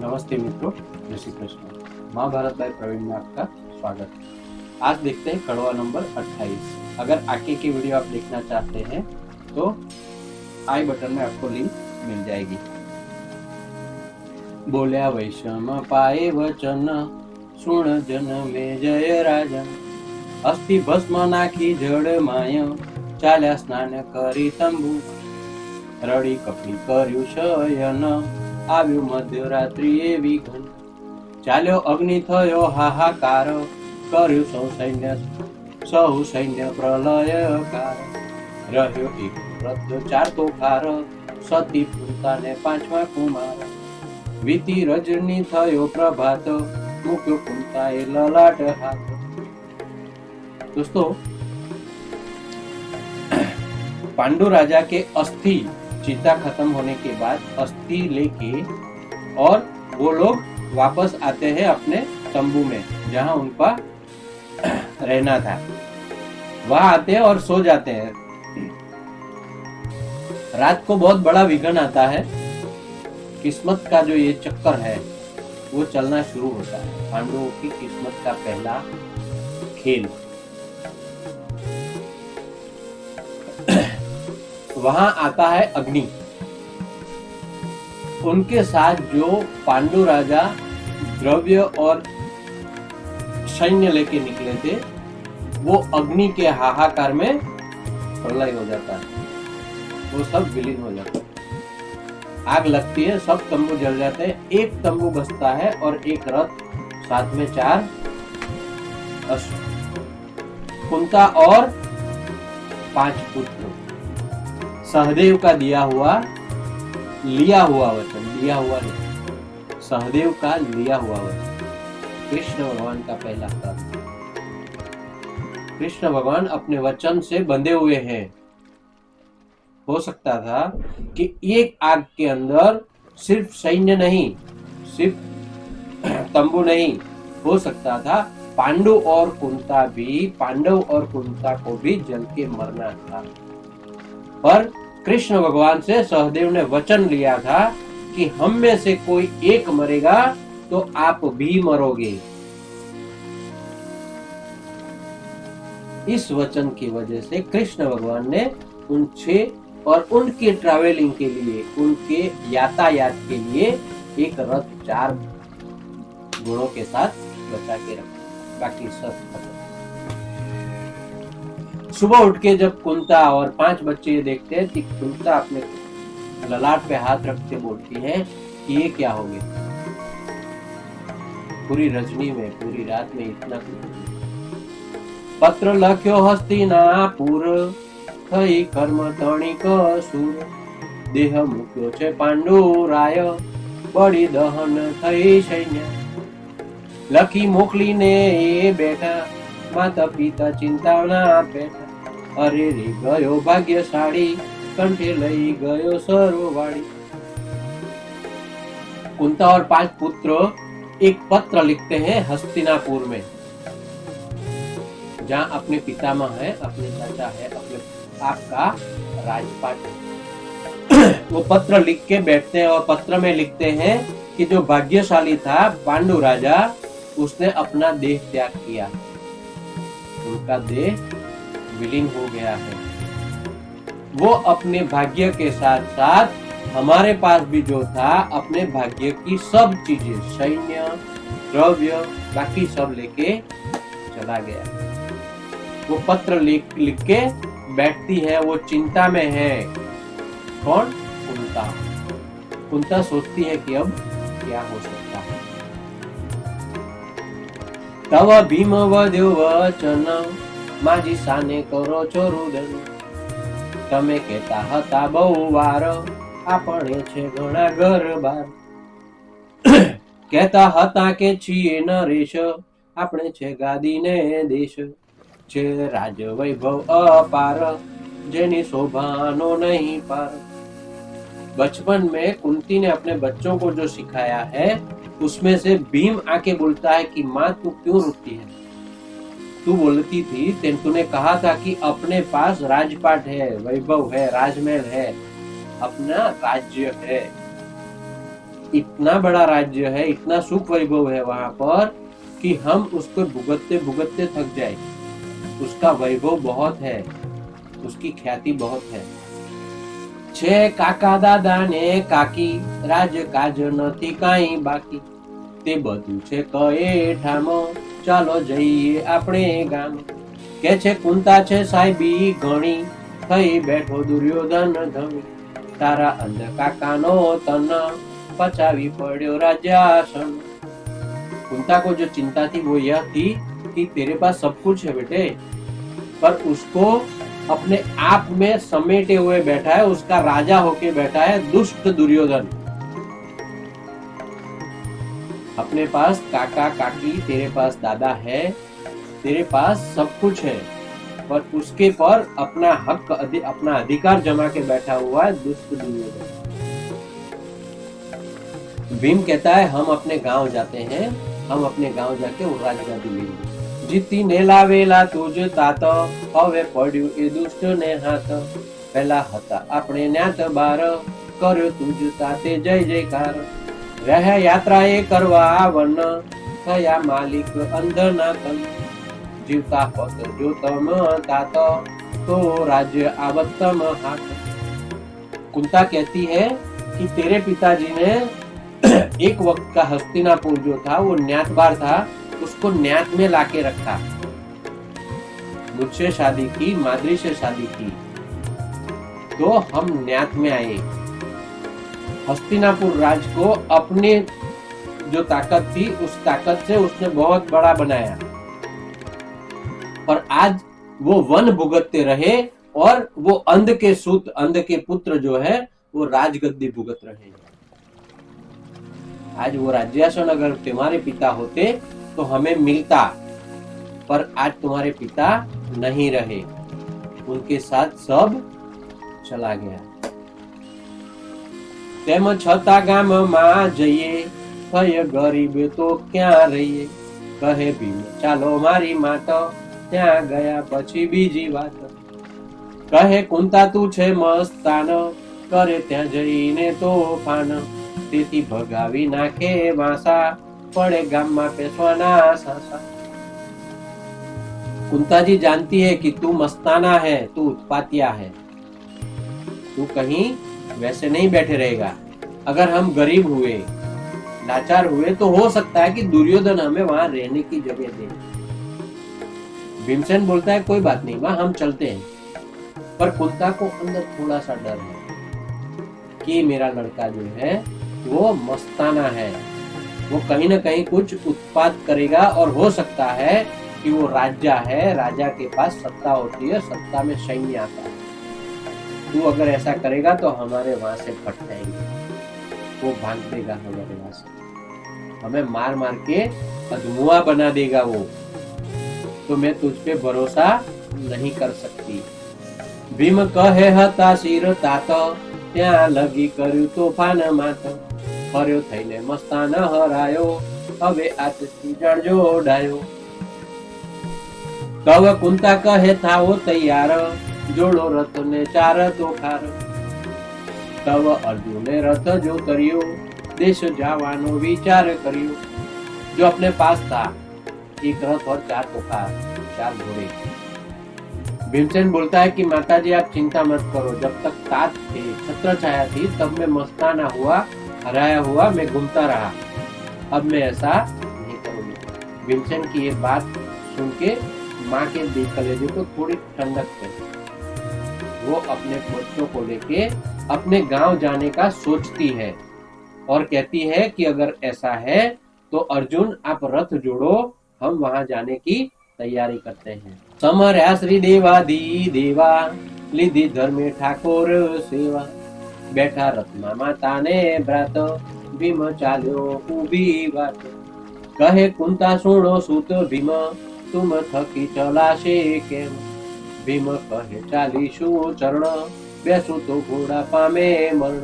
नमस्ते मित्रों, जय श्री कृष्ण। महाभारत बाय प्रवीण में आपका स्वागत है। आज देखते हैं कड़वा नंबर 28। अगर आगे की वीडियो आप देखना चाहते हैं तो आई बटन में आपको लिंक मिल जाएगी। बोल्या वैषम पाए वचन, सुन जन में जय राजन। अस्थि भस्म नाखी जड़ माय, चाल्या स्नान करी तंबू। रड़ी कपी कर्यु शयन, આવ્યું મધ્યરાત્રિએ વિઘન। ચાલ્યો અગ્નિ થયો હાહાકાર, કર્યું સહુ સૈન્ય પ્રલયકાર। રહ્યો એક રથ ચાર તોફાર, સતી પૂતાને પાંચમા કુમાર। વીતી રજની થયો પ્રભાત, મૂક્યો કુંતાએ લલાટ હાથ। दोस्तों, पांडु राजा के अस्थि चिता खत्म होने के बाद अस्थि लेके और वो लोग वापस आते हैं अपने तंबू में, जहां उनका रहना था। वहां आते हैं और सो जाते हैं। रात को बहुत बड़ा विघन आता है। किस्मत का जो ये चक्कर है वो चलना शुरू होता है। पांडवों की किस्मत का पहला खेल। वहां आता है अग्नि। उनके साथ जो पांडु राजा द्रव्य और सैन्य लेके निकले थे, वो अग्नि के हाहाकार में प्रलय हो जाता है। वो सब विलीन हो जाता है। आग लगती है, सब तंबू जल जाते हैं। एक तंबू बचता है और एक रथ, साथ में 4 अश्व, कुंता और 5 पुत्र। सहदेव का लिया हुआ वचन, सहदेव का लिया हुआ वचन, कृष्ण भगवान का पहला कर्म। कृष्ण भगवान अपने वचन से बंधे हुए हैं। हो सकता था कि एक आग के अंदर सिर्फ सैन्य नहीं, सिर्फ तंबू नहीं, हो सकता था पांडव और कुंता को भी जल के मरना था। पर कृष्ण भगवान से सहदेव ने वचन लिया था कि हम में से कोई एक मरेगा तो आप भी मरोगे। इस वचन की वजह से कृष्ण भगवान ने उनसे और उनके ट्रैवलिंग के लिए, उनके यातायात के लिए एक रथ 4 घोड़ों के साथ बचा के रखा। बाकी सब खत्म। सुबह उठ के जब कुंता और 5 बच्चे देखते हैं कि कुंता अपने ललाट पे हाथ रख के बोलती है कि ये क्या हो गया। पूरी रजनी में, पूरी रात में इतना पत्र लख्यो हस्तिनापुर, थई कर्म तणिक सुर। देह मुक्यो छे पांडु राय, बड़ी दहन थई सैन्य। लखी मोकली ने ए बैठा, माता पिता चिंताना पेठा। अरे रे गयो भाग्यशाली, कंठे लई गयो सरोवाड़ी। कुंता और 5 पुत्र एक पत्र लिखते हैं हस्तिनापुर में, जहां अपने पितामह है, अपने चाचा है, अपने आपका राजपाट। वो पत्र लिख के बैठते हैं और पत्र में लिखते हैं कि जो भाग्यशाली था पांडु राजा, उसने अपना देह त्याग किया। उनका देह विलीन हो गया है। वो अपने भाग्य के साथ साथ हमारे पास भी जो था, अपने भाग्य की सब चीजें, सैन्य, द्रव्य, बाकी सब लेके चला गया। वो पत्र लिख के बैठती है, वो चिंता में है। कौन? कुंता सोचती है कि अब क्या हो सकता है। तव भीम वध्यो वचन, माजी साने करो છો रुदन। તમે કહેતા હતા બહુ વાર, આપણે છે ઘણા ઘર બાર। કહેતા હતા કે છીએ નરેશ, આપણે છે ગાદીને દેશ। છે રાજ વૈભવ અપાર, જેની શોભાનો નહીં પાર। बचपन में कुंती ने अपने बच्चों को जो सिखाया है, उसमें से भीम आके बोलता है कि माँ तू क्यों रुकती है? तू बोलती थी, तूने कहा था कि अपने पास राजपाट है, वैभव है, राजमहल है, अपना राज्य है। इतना बड़ा राज्य है, इतना सुख वैभव है वहां पर कि हम उसको भुगतते भुगतते थक जाए। उसका वैभव बहुत है, उसकी ख्याति बहुत है। छे काका दादा ने काकी, राज काज नथी काई बाकी, ते बधु छे कए ठाम, चालो जईए आपणे गाम। के छे कुंता छे साहेबी घणी, थई बैठो दुर्योधन धमी। तारा अंध काकानो तन, पचावी पड्यो राज्यासन। कुंता को जो चिंता थी वो यह थी कि तेरे पास सब कुछ है बेटे, पर उसको अपने आप में समेटे हुए बैठा है, उसका राजा होके बैठा है दुष्ट दुर्योधन। अपने पास काका काकी, तेरे पास दादा है, तेरे पास सब कुछ है, पर उसके पर अपना हक, अपना अधिकार जमा के बैठा हुआ है दुष्ट दुर्योधन। भीम कहता है हम अपने गांव जाते हैं, हम अपने गांव जाके वो राजगादी लेंगे। जीती ने लावेला तुझ तात, हवे पड्યું એ દુષ્ટ ને હાથ। પહેલા હતા આપણે ન્યાત બાર, કર્યો તુજ તાતે જય જયકાર। રહે યાત્રા એ કરવા વન, થયા માલિક અંધના તન। જીવતા હોત જો તમ तात, तो राज्य आवत तम हाथ। कुंता कहती है कि तेरे पिताजी ने एक वक्त का हस्तिनापुर जो था वो न्यातबार था, उसको न्यात में लाके रखा। मुझसे शादी की, माद्री से शादी की, तो हम न्यात में आए। हस्तिनापुर राज को अपने जो ताकत थी उस ताकत से उसने बहुत बड़ा बनाया, पर आज वो वन भुगतते रहे और वो अंध के सूत, अंध के पुत्र जो है वो राजगद्दी भुगत रहे। आज वो राज्यासन अगर तुम्हारे पिता होते तो हमें मिलता, पर आज तुम्हारे पिता नहीं रहे, उनके साथ सब चला गया। तेम छता गाम में जइए, थय गरीब तो क्या रहिए। कहे भीम चालो मारी मात, त्या गया पछी बीजी बात। कहे कुंता तू छे मस्तान, करे त्या जईने तोफान। તેથી ભગાવી નાખે વાસા, પડે ગામમાં પેસવાના સાસા। कुंता जी जानती है कि तू मस्ताना है, तू उत्पातिया है, तू कहीं वैसे नहीं बैठे रहेगा। अगर हम गरीब हुए, लाचार हुए, तो हो सकता है कि दुर्योधन हमें वहां रहने की जगह दे। भीमसेन बोलता है कोई बात नहीं मां, हम चलते हैं। पर कुंता को अंदर थोड़ा सा डर है कि मेरा लड़का जो है वो मस्ताना है, वो कहीं ना कहीं कुछ उत्पात करेगा, और हो सकता है कि वो राजा है, राजा के पास सत्ता होती है, सत्ता में सैन्य आता है। तू अगर ऐसा करेगा तो हमारे वहां से फट जाएंगे, वो भाग देगा हमारे वहां से, हमें मार मार के अधमुआ बना देगा वो, तो मैं तुझ पे भरोसा नहीं कर सकती। भीम कहे हता सिर तात, त्या लगी कर्યું તોફાન માત। ફર્યો થઈને મસ્તાન હરાયો, હવે આતથી જાણજો ડાયો। કવ કુંતા કહે થાઓ તૈયાર, જોડો રથ ને ચાર તોખાર। તવ અર્જુને રથ જો કર્યો, દેશ જાવાનો વિચાર કર્યો। जो अपने पास था एक रथ और 4 तोखार, 4 घोड़े। भीमसेन बोलता है कि माताजी आप चिंता मत करो, जब तक तात थे, छत्र छाया थी, तब मैं मस्ताना हुआ, हराया हुआ, मैं घूमता रहा। अब मैं ऐसा नहीं करूंगा। भीमसेन की ये बात सुन के माँ के दिल कलेजे को थोड़ी ठंडक थी। वो अपने बच्चों को लेके अपने गांव जाने का सोचती है और कहती है कि अगर ऐसा है तो अर्जुन आप रथ जोड़ो, हम वहां जाने की तैयारी करते हैं। समर्या श्री देवादी देवा, લીધી ધર્મે ઠાકોર સેવા। બેઠા રથમાં માતા ને ભ્રાત, ભીમ ચાલ્યો ઊભી વાત। કહે કુંતા સુણો સૂત ભીમ, तुम थकी चलाशे केम। भीम कहे चालीशु चरण, बेसु तो घोड़ा पामे मरण।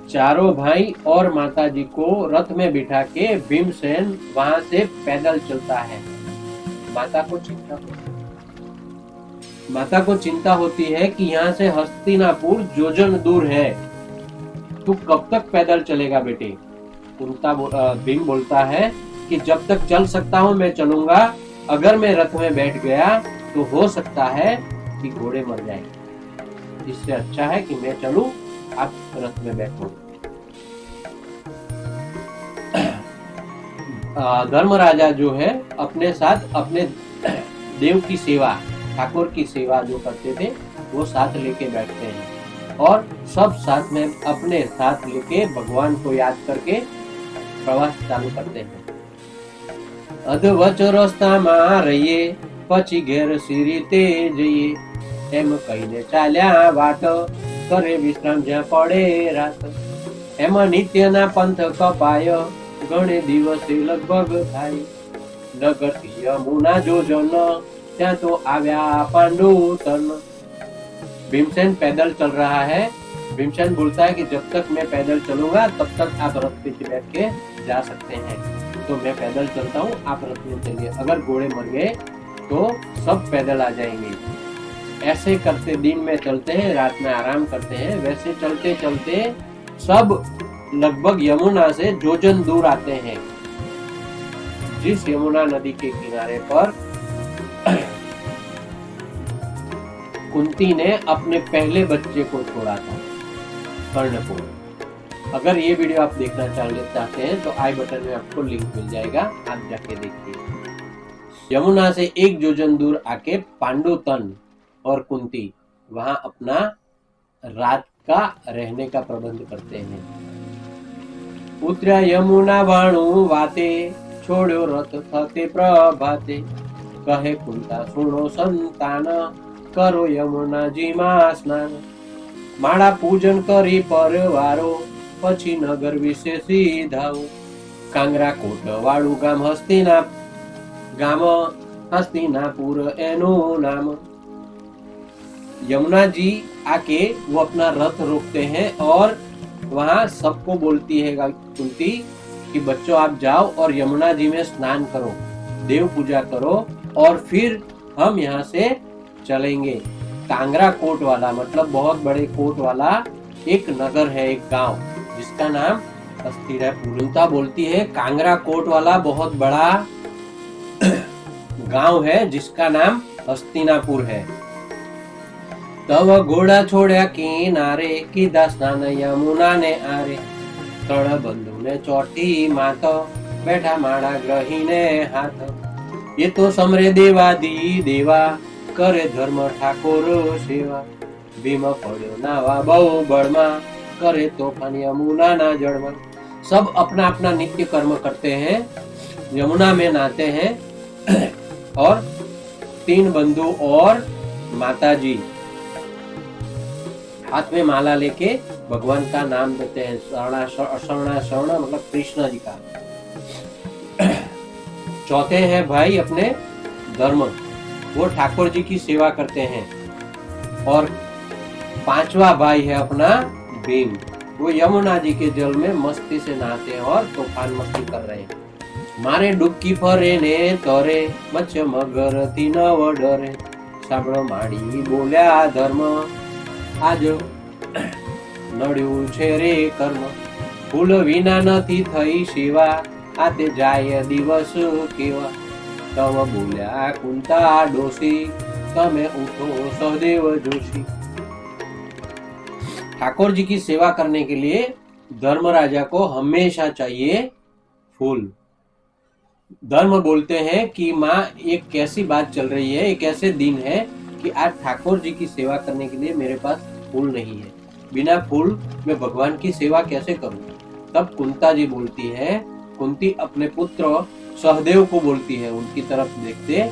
चारों भाई और माताजी को रथ में बिठा के भीमसेन वहां से पैदल चलता है। माता को चिंता होती है कि यहाँ से हस्तिनापुर जोजन दूर है, तू कब तक पैदल चलेगा बेटे? भीम बोलता है कि जब तक चल सकता हूँ मैं चलूंगा, अगर मैं रथ में बैठ गया तो हो सकता है कि घोड़े मर जाए, इससे अच्छा है कि मैं चलूं, आप रथ में बैठो। धर्मराजा जो है अपने साथ अपने देव की सेवा, ठाकुर की सेवा जो करते थे वो साथ लेके बैठते हैं और सब साथ में अपने साथ लेके भगवान को याद करके प्रवास चालू करते हैं। अधवच रस्ताમાં રહીએ પછી ઘેર સીરી તે જઈએ, એમ કહીને ચાલ્યા વાટ, કરે વિશ્રામ જ્યાં પડે રાત। એમાં નિત્યના પંથ કપાય, ઘણે દિવસે લગભગ થાય। નગરથી યમુના જોજન, ત્યાં તો આવ્યા પાંડુ તન। भीमसेन पैदल चल रहा है। भीमसेन बोलता है कि जब तक मैं पैदल चलूंगा तब तक आप रथ पे बैठ के जा सकते हैं, तो मैं पैदल चलता हूँ, आप रथ में चलिए। अगर घोड़े मर गए तो सब पैदल आ जाएंगे। ऐसे करते दिन में चलते हैं, रात में आराम करते हैं। वैसे चलते चलते सब लगभग यमुना से जोजन दूर आते हैं। जिस यमुना नदी के किनारे पर कुंती ने अपने पहले बच्चे को छोड़ा था, कर्ण को। अगर ये वीडियो आप देखना चाहते हैं तो आई बटन में आपको लिंक मिल जाएगा, आप जाके देखिए। यमुना से एक जोजन दूर आके पांडु तन और कुंती वहां अपना रात का रहने का प्रबंध करते हैं। उतरा यमुना वाणु वाते, छोड़ो रथ थते प्रभाते, कहे कुंता सुनो संतान, करो यमुनाजी માં સ્નાન। માળા પૂજન કરી પરવારો, પછી નગર વિશે સીધાઓ। કાંગરા કોટ વાળું ગામ હસ્તિનાપુર એનું નામ। यमुना जी आके वो अपना रथ रोकते हैं और वहां सबको बोलती है कुंती कि बच्चों आप जाओ और यमुना जी में स्नान करो, देव पूजा करो और फिर हम यहाँ से चलेंगे। कांगरा कोट वाला मतलब बहुत बड़े कोट वाला एक नगर है, एक गांव जिसका नाम हस्तिनापुर। कुंता बोलती है कांगरा कोट वाला बहुत बड़ा गांव है जिसका नाम हस्तिनापुर है। तव घोड़ा छोड़ा किनारे, कीधा स्नान यमुना ने आरे। त्रण बंधु ने चौटी मात, बैठा माड़ा ग्रही ने हाथ। ये तो समरे देवादी देवा, करे धर्म ठाकुर सेवा। भीम पड़ो नावा बहु बड़मा, करे तोफान यमुना ना जड़मा। सब अपना अपना नित्य कर्म करते हैं, यमुना में नहाते हैं और तीन बंधु और माताजी हाथ में माला लेके भगवान का नाम देते हैं। शरणा मतलब कृष्ण जी का। चौथे हैं भाई अपने धर्म, वो ठाकुर जी की सेवा करते हैं। और पांचवा भाई है अपना भीम, वो यमुना जी के जल में मस्ती से नहाते हैं और तूफान मस्ती कर रहे हैं। मारे डुबकी फरे ने तरे, मत्स्य मगर थी नव डरे। साबड़ो माड़ी बोल्या धर्म, आज नड्યું છે રે કર્મ। ફૂલ વિના નથી થઈ સેવા, આતે જાય દિવસ કેવા। तव बोल्या कुंता डोसी, तमे उठो सहदेव जोशी। ठाकुर जी की सेवा करने के लिए धर्मराजा को हमेशा चाहिए फूल। धर्म बोलते हैं कि माँ एक कैसी बात चल रही है, एक ऐसे दिन है कि आज ठाकुर जी की सेवा करने के लिए मेरे पास फूल नहीं है, बिना फूल मैं भगवान की सेवा कैसे करूं। तब कुंता जी बोलती है, कुंती अपने पुत्र सहदेव को बोलती है, उनकी तरफ देखते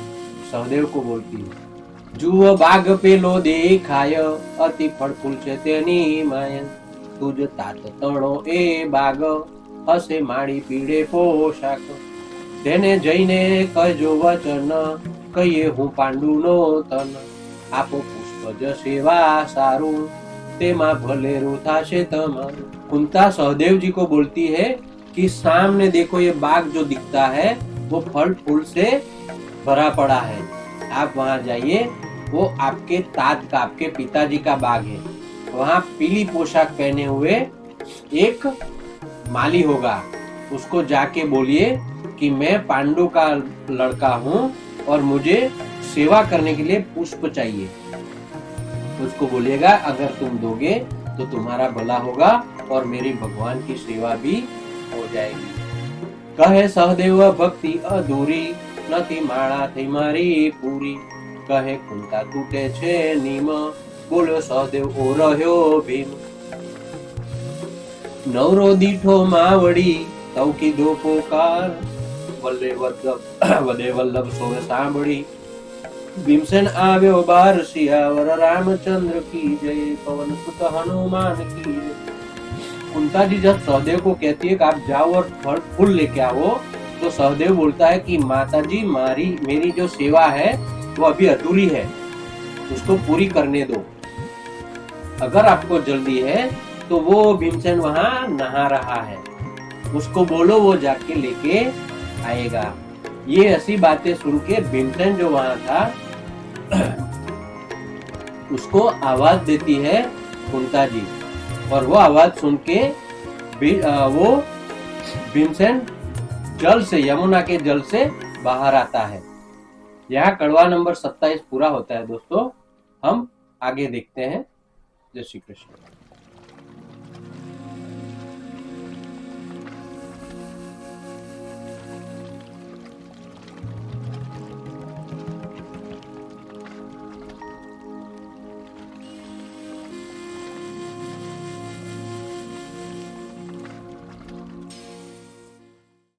सहदेव को बोलती है। जुओ बाग पेलो देखाय, अति फल फूल छे तेनी माय। तुज तात तणो ए बाग, हसे माड़ी पीड़े पोशाक। तेने जईने कहजो वचन, कहिए हूँ पांडु नो तन। आपो पुष्पज सेवा सारू, तेमा भलेरू थाशे तमारू। कुंता सहदेव जी को बोलती है कि सामने देखो ये बाग जो दिखता है वो फल फूल से भरा पड़ा है, आप वहां जाइए, वो आपके तात का, आपके पिताजी का बाग है। वहां पीली पोशाक पहने हुए एक माली होगा, उसको जाके बोलिए कि मैं पांडु का लड़का हूँ और मुझे सेवा करने के लिए पुष्प चाहिए। उसको बोलिएगा अगर तुम दोगे तो तुम्हारा भला होगा और मेरी भगवान की सेवा भी हो जाएगी। कहे सहदेव भक्ति अधूरी, नती माळा थई मारी पूरी। कहे कुंता तूटे छे नीम, बोलो सहदेव ओ रह्यो भीम। नवरो दीठो मावड़ी, तव कीधो पोकार। वल्ले वल्लभ सोए सांभળી। भीमसेन આવ્યો બાર સિયાવર रामचंद्र की जय, पवन सुत हनुमान की जय। कुंता जी जब सहदेव को कहती है कि आप जाओ और फल फूल लेके आओ, तो सहदेव बोलता है कि माता जी मेरी जो सेवा है वो अभी अधूरी है, उसको पूरी करने दो। अगर आपको जल्दी है तो वो भीमसेन वहां नहा रहा है, उसको बोलो वो जाके लेके आएगा। ये ऐसी बातें सुन के भीमसेन जो वहां था उसको आवाज देती है कुंता जी, और वो आवाज सुन के वो भीमसेन जल से, यमुना के जल से बाहर आता है। यहाँ कड़वा नंबर 27 पूरा होता है दोस्तों। हम आगे देखते हैं। जय श्री कृष्ण।